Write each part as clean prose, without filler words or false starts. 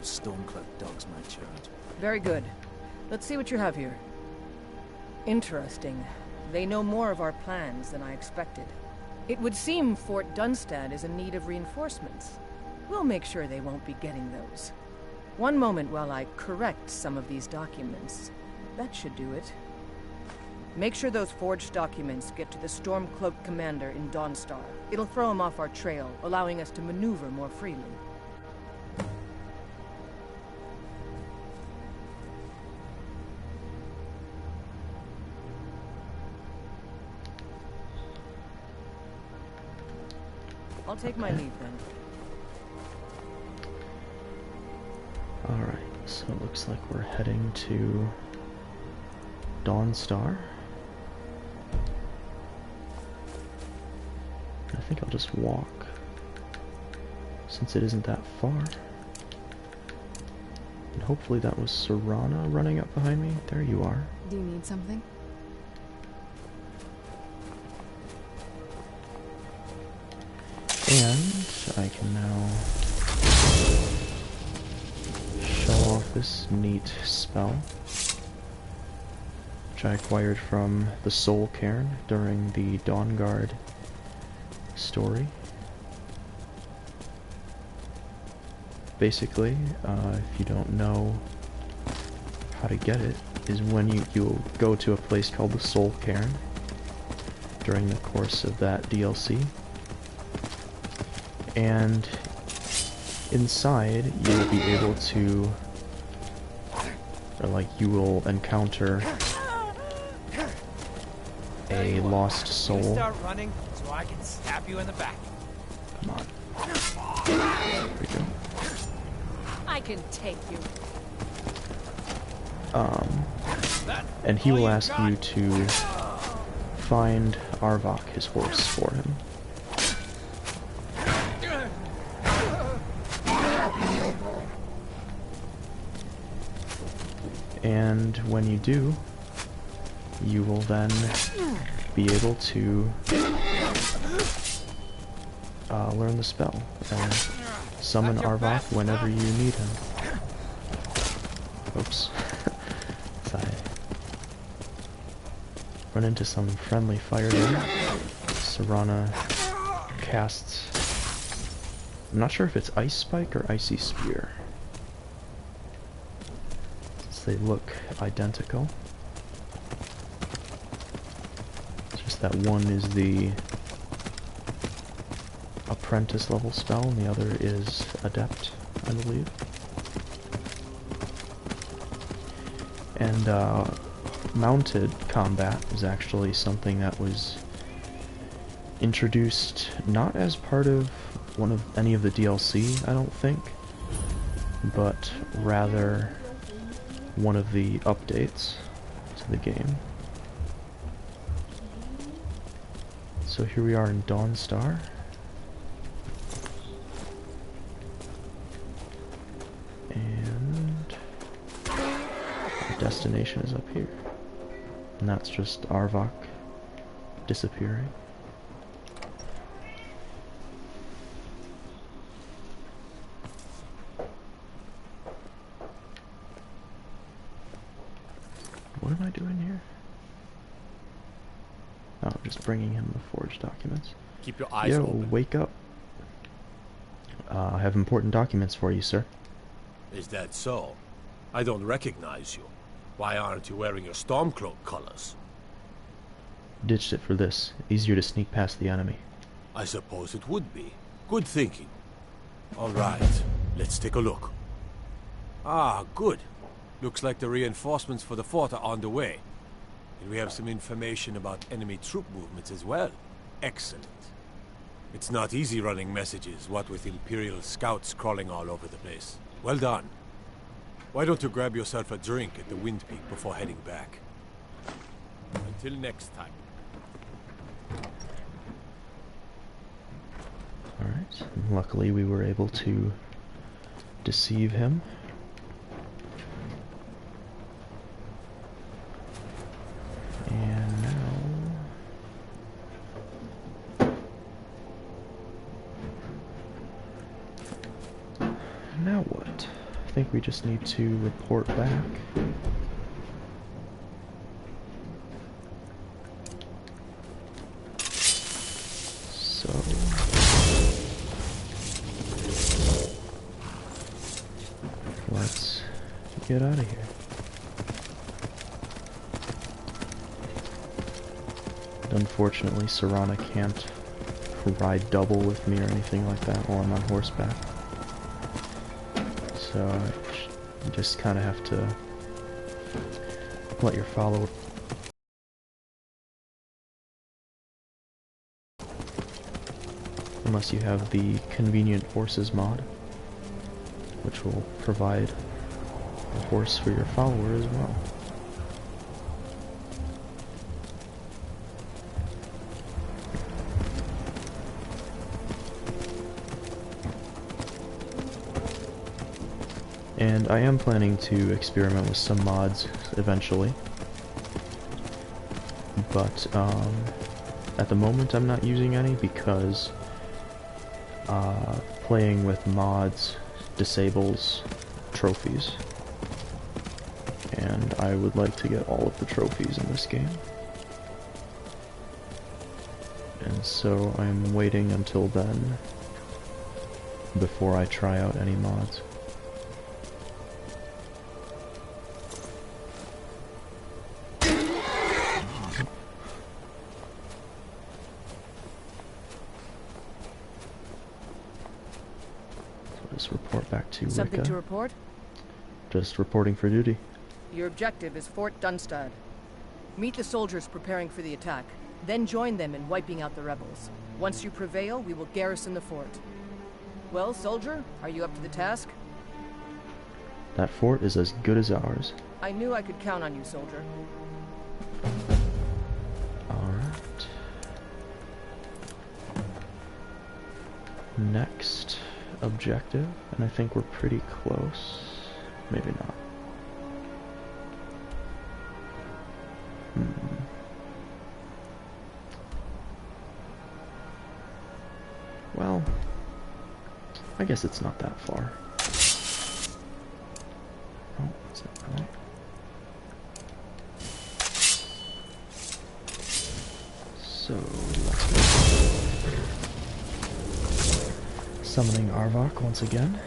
those Stormcloak dogs, my child. Very good. Let's see what you have here. Interesting. They know more of our plans than I expected. It would seem Fort Dunstad is in need of reinforcements. We'll make sure they won't be getting those. One moment while I correct some of these documents. That should do it. Make sure those forged documents get to the Stormcloak commander in Dawnstar. It'll throw him off our trail, allowing us to maneuver more freely. I'll take my leave then. Alright, so it looks like we're heading to Dawnstar. I think I'll just walk, since it isn't that far. And hopefully that was Serana running up behind me. There you are. Do you need something? And I can now show off this neat spell, which I acquired from the Soul Cairn during the Dawnguard story. Basically, if you don't know how to get it, is when you'll go to a place called the Soul Cairn during the course of that DLC. And inside, you'll be able to, or like, you will encounter a lost soul. Start running so I can stab you in the back. Come on. There we go. I can take you. And he will ask you to find Arvok, his horse, for him. And when you do, you will then be able to learn the spell and summon Arvok whenever you need him. Oops. So I run into some friendly fire there. Serana casts... I'm not sure if it's Ice Spike or Icy Spear, since they look identical. It's just that one is the apprentice level spell and the other is adept, I believe. And mounted combat is actually something that was introduced not as part of any of the DLC, I don't think, but rather one of the updates to the game. So here we are in Dawnstar. And our destination is up here. And that's just Arvok disappearing. What am I doing here? Oh, just bringing him the forged documents. Keep your eyes open. Wake up. I have important documents for you, sir. Is that so? I don't recognize you. Why aren't you wearing your Stormcloak colors? Ditched it for this. Easier to sneak past the enemy. I suppose it would be. Good thinking. All right, let's take a look. Ah, good. Looks like the reinforcements for the fort are on the way. And we have some information about enemy troop movements as well. Excellent. It's not easy running messages, what with Imperial scouts crawling all over the place. Well done. Why don't you grab yourself a drink at the Wind Peak before heading back? Until next time. Alright, luckily we were able to deceive him. And now what? think we just need to report back. So... let's get out of here. Unfortunately, Serana can't ride double with me or anything like that while I'm on horseback. So you just kind of have to let your follower... unless you have the Convenient Horses mod, which will provide a horse for your follower as well. And I am planning to experiment with some mods eventually, but at the moment I'm not using any because playing with mods disables trophies, and I would like to get all of the trophies in this game. And so I'm waiting until then before I try out any mods. Report back to Something Rika. to report? Just reporting for duty. Your objective is Fort Dunstad. Meet the soldiers preparing for the attack, then join them in wiping out the rebels. Once you prevail, we will garrison the fort. Well, soldier, are you up to the task? That fort is as good as ours. I knew I could count on you, soldier. Alright. Next objective, and I think we're pretty close. Maybe not. Well, I guess it's not that far. Oh, is that right? So, let's go. Summoning Arvok once again.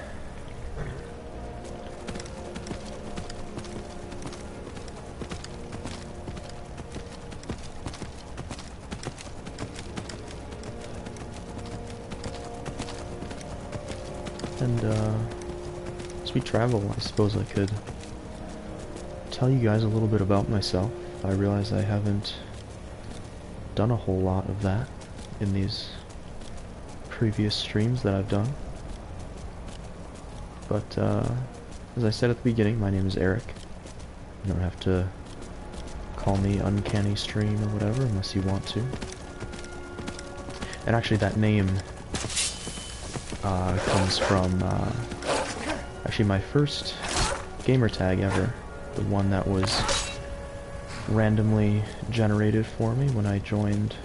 And as we travel, I suppose I could tell you guys a little bit about myself. I realize I haven't done a whole lot of that in these previous streams that I've done. But as I said at the beginning, my name is Eric. You don't have to call me Uncanny Stream or whatever unless you want to. And actually that name comes from actually my first gamer tag ever, the one that was randomly generated for me when I joined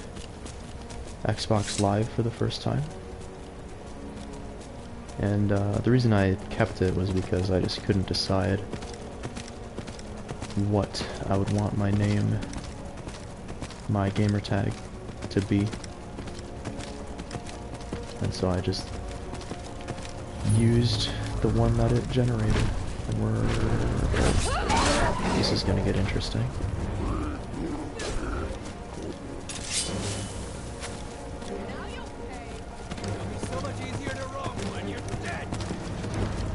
Xbox Live for the first time. And the reason I kept it was because I just couldn't decide what I would want my name, my gamer tag, to be. And so I just used the one that it generated. And this is gonna get interesting.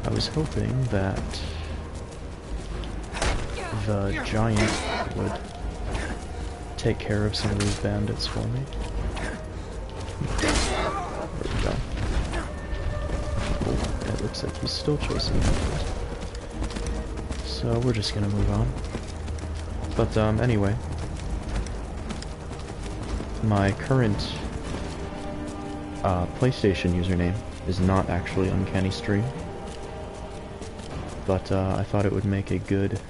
I was hoping that the giant would take care of some of these bandits for me. There we go. Oh, it looks like he's still chasing me. So we're just gonna move on. But anyway, my current PlayStation username is not actually Uncanny Stream. But I thought it would make a good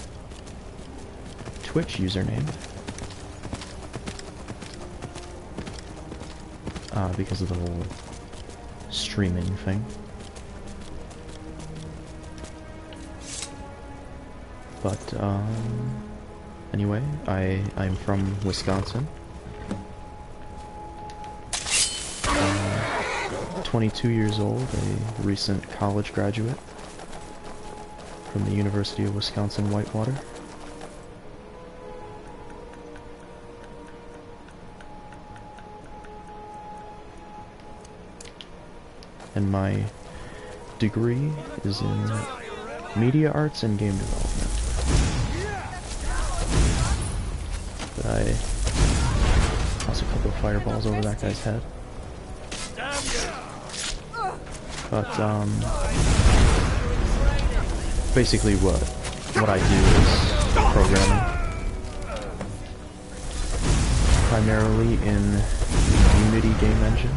Twitch username. Because of the whole streaming thing. But, anyway, I'm from Wisconsin. 22 years old, a recent college graduate from the University of Wisconsin-Whitewater. And my degree is in media arts and game development. But I toss a couple of fireballs over that guy's head. But basically what I do is programming, primarily in the Unity game engine.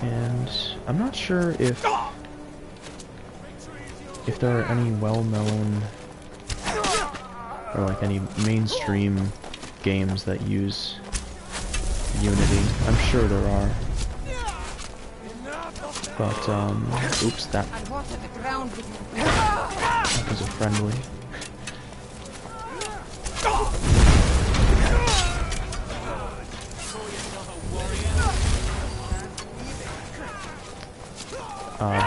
And I'm not sure if there are any well-known or like any mainstream games that use Unity. I'm sure there are. But oops, that was a friendly.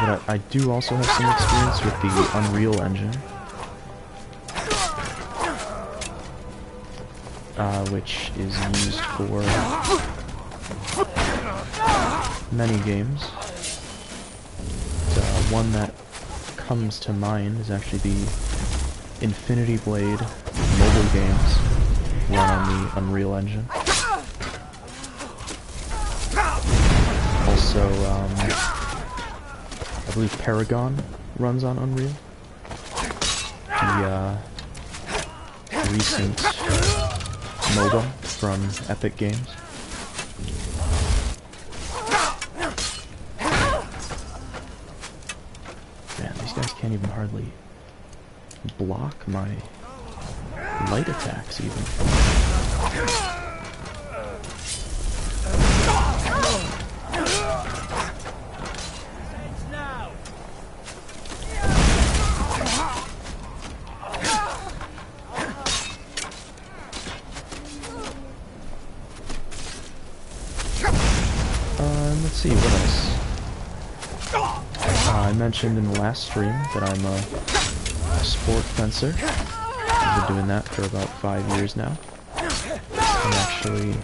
But I do also have some experience with the Unreal Engine, which is used for many games. One that comes to mind is actually the Infinity Blade mobile games run on the Unreal Engine. Also, I believe Paragon runs on Unreal. The recent MOBA from Epic Games. Man, these guys can't even hardly block my light attacks even. Let's see, what else? I mentioned in the last stream that I'm a sport fencer. I've been doing that for about 5 years now. I'm actually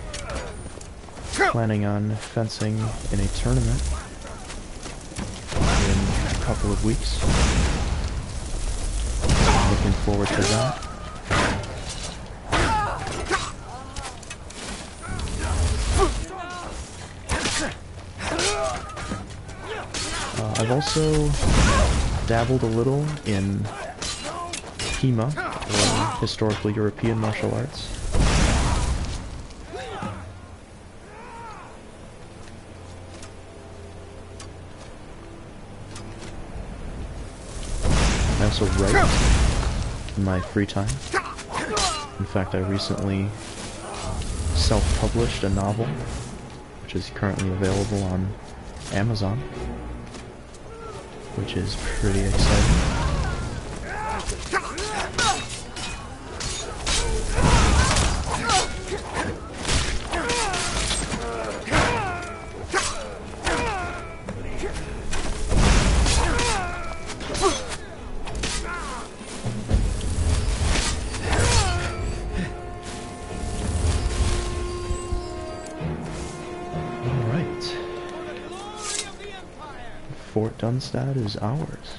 planning on fencing in a tournament in a couple of weeks. Looking forward to that. I've also dabbled a little in HEMA, or Historically European Martial Arts. I also write in my free time. In fact, I recently self-published a novel, which is currently available on Amazon, which is pretty exciting. Fort Dunstad is ours.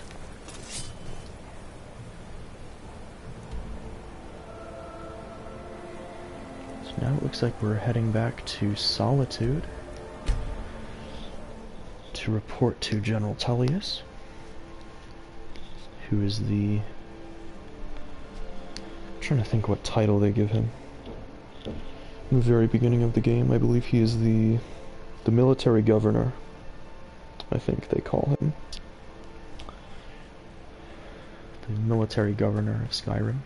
So now it looks like we're heading back to Solitude to report to General Tullius, who is the... I'm trying to think what title they give him. In the very beginning of the game, I believe he is the military governor. I think they call him the military governor of Skyrim.